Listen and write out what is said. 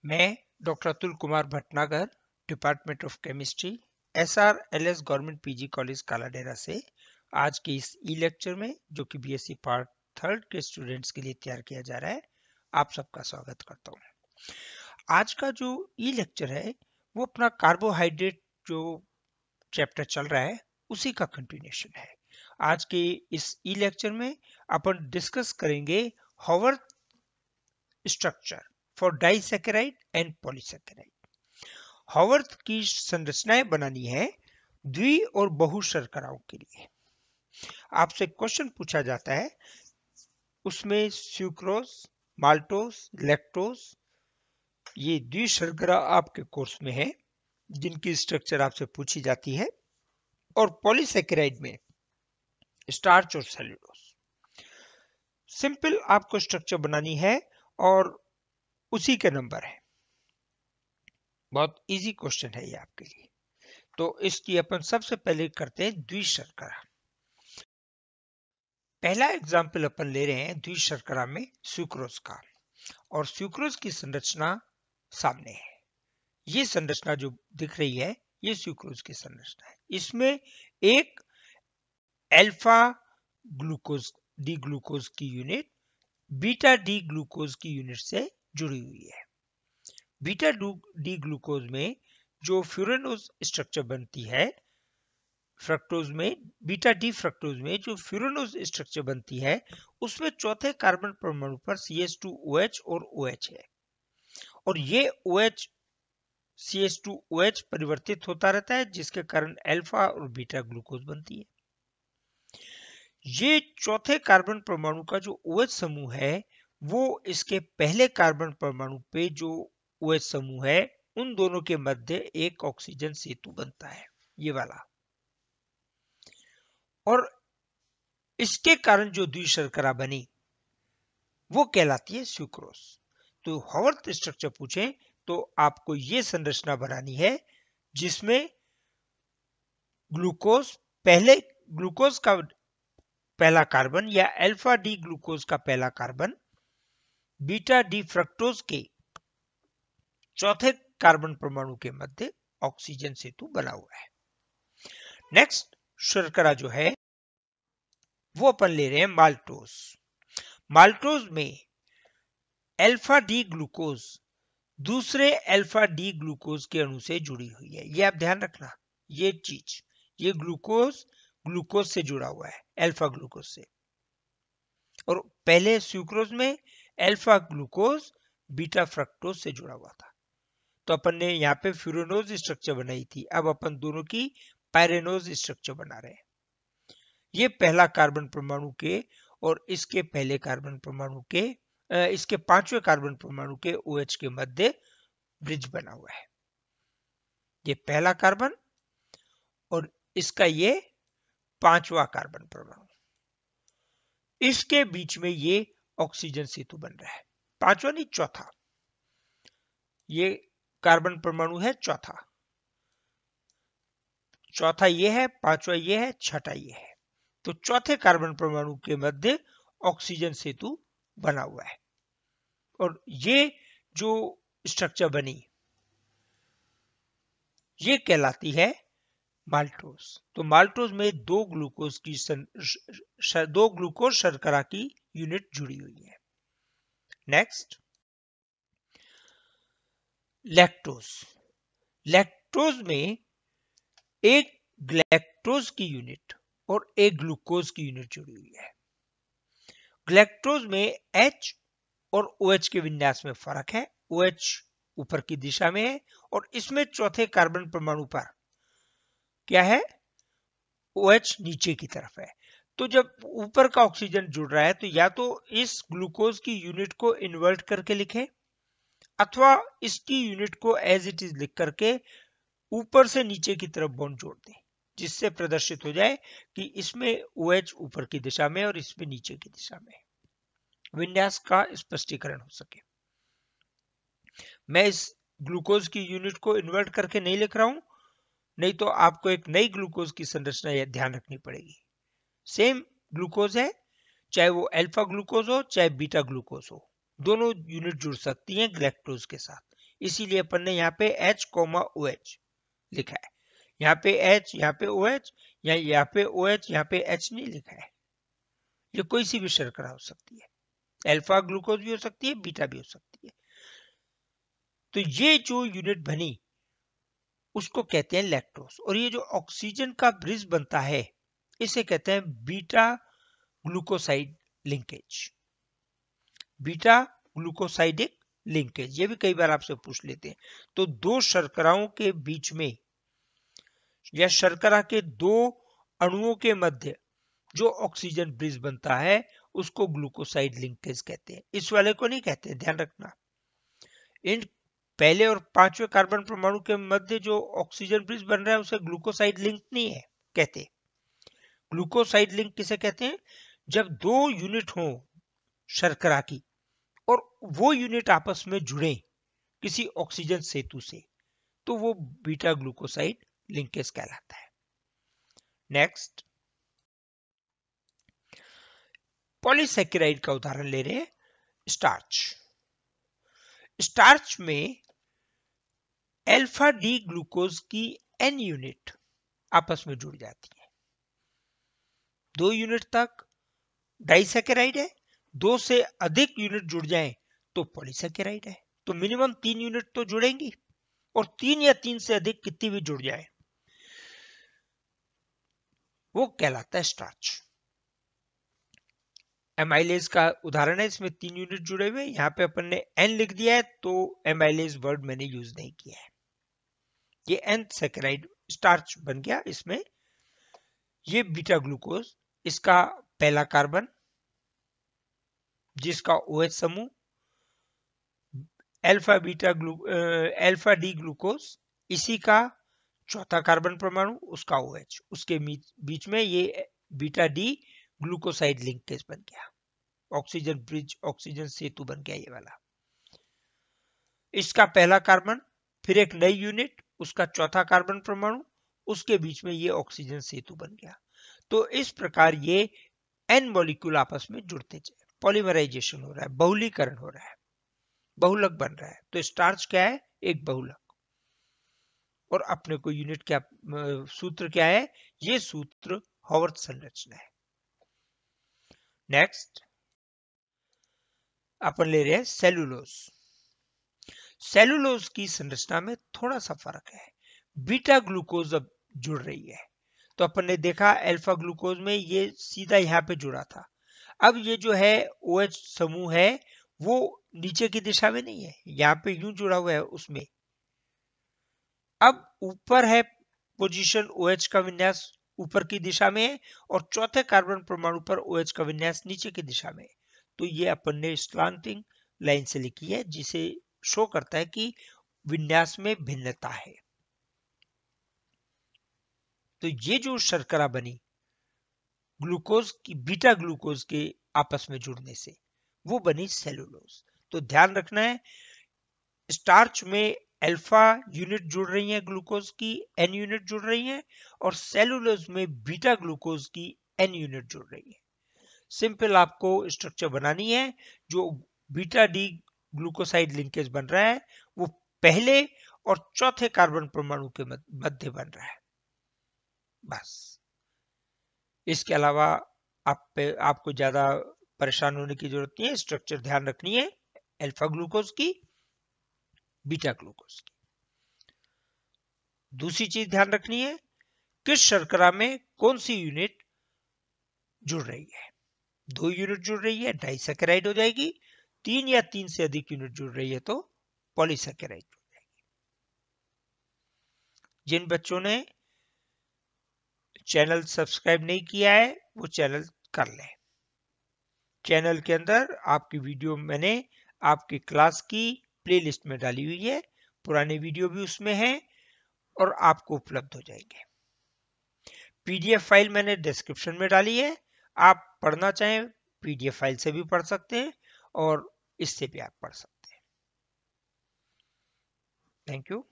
मैं doctor Atul Kumar Bhatnagar, department of chemistry, SRLS government PG college Kaladera से आज के इस ई लेक्चर में, जो कि बीएससी पार्ट थर्ड के स्टूडेंट्स के लिए तैयार किया जा रहा है, आप सबका स्वागत करता हूँ। आज का जो ई लेक्चर है वो अपना कार्बोहाइड्रेट जो चैप्टर चल रहा है उसी का कंटिन्यूएशन है। आज के इस ई लेक्चर में अपन डिस्कस करेंगे Howarth structure for disaccharide and polysaccharide. Howarth की संरचनाएं बनानी है द्वि और बहु शर्कराओं के लिए। आपसे क्वेश्चन पूछा जाता है, उसमें सुक्रोज, माल्टोज, लैक्टोज, ये द्वि शर्करा आपके कोर्स में है जिनकी स्ट्रक्चर आपसे पूछी जाती है, और पॉलीसैकेराइड में स्टार्च और सेल्यूलोज। सिंपल आपको स्ट्रक्चर बनानी है और उसी के नंबर है। बहुत इजी क्वेश्चन है ये आपके लिए। तो इसकी अपन सबसे पहले करते हैं द्विशर्करा। पहला एग्जाम्पल अपन ले रहे हैं द्विशर्करा में सुक्रोज का, और सुक्रोज की संरचना सामने है। ये संरचना जो दिख रही है ये सुक्रोज की संरचना है। इसमें एक अल्फा ग्लूकोज डी ग्लूकोज की यूनिट बीटा डी ग्लूकोज की यूनिट से जुड़ी हुई है। बीटा डी ग्लूकोज में जो फ्यूरेनोज स्ट्रक्चर बनती है, फ्रक्टोज में बीटा डी फ्रक्टोज में जो फ्यूरेनोज स्ट्रक्चर बनती है, उसमें चौथे कार्बन परमाणु पर CH2OH और OH है, और ये OH CH2OH परिवर्तित होता रहता है, जिसके कारण अल्फा और बीटा ग्लूकोज बनती है। ये चौथे कार्बन परमाणु का जो OH समूह है वो इसके पहले कार्बन परमाणु पे जो OH समूह है उन दोनों के मध्य एक ऑक्सीजन सेतु बनता है, ये वाला, और इसके कारण जो द्विशर्करा बनी वो कहलाती है सुक्रोज। तो हॉवर्थ स्ट्रक्चर पूछे तो आपको ये संरचना बनानी है जिसमें ग्लूकोज का पहला कार्बन या अल्फा डी ग्लूकोज का पहला कार्बन बीटा डी फ्रक्टोज के चौथे कार्बन परमाणु के मध्य ऑक्सीजन सेतु बना हुआ है। नेक्स्ट शर्करा जो है वो अपन ले रहे हैं माल्टोज। माल्टोज में अल्फा डी ग्लूकोज दूसरे अल्फा डी ग्लूकोज के अणु से जुड़ी हुई है। ये आप ध्यान रखना, ये चीज, ये ग्लूकोज से जुड़ा हुआ है, अल्फा ग्लूकोज से। और पहले सुक्रोज में अल्फा ग्लूकोज बीटा फ्रक्टोज से जुड़ा हुआ था। तो अपन ने यहाँ पे फ्यूरेनोज स्ट्रक्चर बनाई थी, अब अपन दोनों की पायरेनोज स्ट्रक्चर बना रहे हैं। ये पहला कार्बन परमाणु के और इसके पहले कार्बन परमाणु के इसके पांचवें कार्बन परमाणु के OH के मध्य ब्रिज बना हुआ है। ये पहला कार्बन और इसका ये पांचवा कार्बन परमाणु, इसके बीच में ये ऑक्सीजन सेतु बन रहा है। पांचवा नहीं, चौथा, ये कार्बन परमाणु है चौथा ये है, पांचवा ये है, छठा ये है। तो चौथे कार्बन परमाणु के मध्य ऑक्सीजन सेतु बना हुआ है, और ये जो स्ट्रक्चर बनी ये कहलाती है माल्टोज। तो माल्टोज में दो ग्लूकोज शर्करा की यूनिट जुड़ी हुई है। नेक्स्ट लैक्टोज में एक ग्लैक्टोज की यूनिट और एक ग्लूकोज की यूनिट जुड़ी हुई है। ग्लैक्टोज में H और OH के विन्यास में फर्क है। OH ऊपर की दिशा में है और इसमें चौथे कार्बन परमाणु पर क्या है, OH नीचे की तरफ है। तो जब ऊपर का ऑक्सीजन जुड़ रहा है तो या तो इस ग्लूकोज की यूनिट को इन्वर्ट करके लिखें अथवा इसकी यूनिट को एज इट इज लिख करके ऊपर से नीचे की तरफ बॉन्ड जोड़ दें, जिससे प्रदर्शित हो जाए कि इसमें OH ऊपर की दिशा में और इसमें नीचे की दिशा में। विन्यास का स्पष्टीकरण हो सके। मैं इस ग्लूकोज की यूनिट को इन्वर्ट करके नहीं लिख रहा हूं, नहीं तो आपको एक नई ग्लूकोज की संरचना ध्यान रखनी पड़ेगी। सेम ग्लूकोज है, चाहे वो अल्फा ग्लूकोज हो चाहे बीटा ग्लूकोज हो, दोनों यूनिट जुड़ सकती हैं ग्लैक्टोज के साथ। इसीलिए अपन ने यहाँ पे H, OH लिखा है। यहाँ पे H, यहाँ पे OH, या यहाँ पे OH, यहाँ पे H नहीं लिखा है। ये कोई सी भी शर्करा हो सकती है, अल्फा ग्लूकोज भी हो सकती है, बीटा भी हो सकती है। तो ये जो यूनिट बनी उसको कहते हैं लैक्टोज, और ये जो ऑक्सीजन का ब्रिज बनता है इसे कहते हैं beta glucoside linkage. Beta glucosidic linkage, ये भी कई बार आपसे पूछ लेते हैं। तो दो शर्कराओं के बीच में या शर्करा के दो अणुओं के मध्य जो ऑक्सीजन ब्रिज बनता है उसको ग्लूकोसाइड लिंकेज कहते हैं। इस वाले को नहीं कहते, ध्यान रखना। इन पहले और पांचवें कार्बन परमाणु के मध्य जो ऑक्सीजन ब्रिज बन रहा है उसे ग्लूकोसाइड लिंक नहीं है कहते। ग्लूकोसाइड लिंक किसे कहते हैं? जब दो यूनिट हो शर्करा की और वो यूनिट आपस में जुड़े किसी ऑक्सीजन सेतु से, तो वो बीटा ग्लूकोसाइड लिंकेज कहलाता है। नेक्स्ट, पॉलीसैकेराइड का उदाहरण ले रहे हैं, स्टार्च। स्टार्च में अल्फा डी ग्लूकोज की एन यूनिट आपस में जुड़ जाती है। दो यूनिट तक डाइसैकेराइड है, दो से अधिक यूनिट जुड़ जाएं तो पॉलीसैकेराइड है। तो मिनिमम 3 यूनिट तो जुड़ेंगी, और 3 या 3 से अधिक कितनी भी जुड़ जाए वो कहलाता है स्टार्च। एमाइलेज का उदाहरण है, इसमें 3 यूनिट जुड़े हुए, यहां पे अपन ने एन लिख दिया है तो एमाइलेज वर्ड मैंने यूज नहीं किया है। ये एन सैकेराइड स्टार्च बन गया। इसमें ये बीटा ग्लूकोज, इसका पहला कार्बन जिसका OH समूह, अल्फा डी ग्लूकोज इसी का चौथा कार्बन परमाणु, उसका OH, उसके बीच में ये बीटा डी ग्लूकोसाइड लिंकेज बन गया, ऑक्सीजन ब्रिज, ऑक्सीजन सेतु बन गया ये वाला। इसका पहला कार्बन, फिर एक नई यूनिट, उसका चौथा कार्बन परमाणु, उसके बीच में ये ऑक्सीजन सेतु बन गया। तो इस प्रकार ये एन मॉलिक्यूल आपस में जुड़ते जाए, पॉलीमराइजेशन हो रहा है, बहुलीकरण हो रहा है, बहुलक बन रहा है। तो स्टार्च क्या है? एक बहुलक। और अपने को यूनिट क्या, सूत्र क्या है? ये सूत्र हॉवर्थ संरचना है। नेक्स्ट अपन ले रहे हैं सेलुलोज। सेलुलोज की संरचना में थोड़ा सा फर्क है, बीटा ग्लूकोज अब जुड़ रही है। तो अपन ने देखा अल्फा ग्लूकोज में ये सीधा यहाँ पे जुड़ा था, अब ये जो है OH समूह है वो नीचे की दिशा में नहीं है, यहाँ पे यूं जुड़ा हुआ है उसमें। अब ऊपर है पोजीशन, OH का विन्यास ऊपर की दिशा में है, और चौथे कार्बन परमाणु पर OH का विन्यास नीचे की दिशा में है। तो ये अपन ने स्लांटिंग लाइन से लिखी है, जिसे शो करता है कि विन्यास में भिन्नता है। तो ये जो शर्करा बनी ग्लूकोज की, बीटा ग्लूकोज के आपस में जुड़ने से, वो बनी सेलुलोज। तो ध्यान रखना है, स्टार्च में अल्फा यूनिट जुड़ रही है ग्लूकोज की, एन यूनिट जुड़ रही है, और सेलुलोज में बीटा ग्लूकोज की एन यूनिट जुड़ रही है। सिंपल आपको स्ट्रक्चर बनानी है। जो बीटा डी ग्लूकोसाइड लिंकेज बन रहा है वो पहले और चौथे कार्बन परमाणु के मध्य बन रहा है, बस। इसके अलावा आपको ज्यादा परेशान होने की जरूरत नहीं है, स्ट्रक्चर ध्यान रखनी है अल्फा ग्लूकोज की, बीटा ग्लूकोज की। दूसरी चीज ध्यान रखनी है, किस शर्करा में कौन सी यूनिट जुड़ रही है। 2 यूनिट जुड़ रही है डाइसैकेराइड हो जाएगी, 3 या 3 से अधिक यूनिट जुड़ रही है तो पॉलीसैकेराइड हो जाएगी। जिन बच्चों ने चैनल सब्सक्राइब नहीं किया है वो चैनल कर लें। चैनल के अंदर आपकी वीडियो मैंने आपकी क्लास की प्लेलिस्ट में डाली हुई है, पुराने वीडियो भी उसमें हैं और आपको उपलब्ध हो जाएंगे। PDF फाइल मैंने डिस्क्रिप्शन में डाली है, आप पढ़ना चाहें PDF फाइल से भी पढ़ सकते हैं और इससे भी आप पढ़ सकते हैं। Thank you.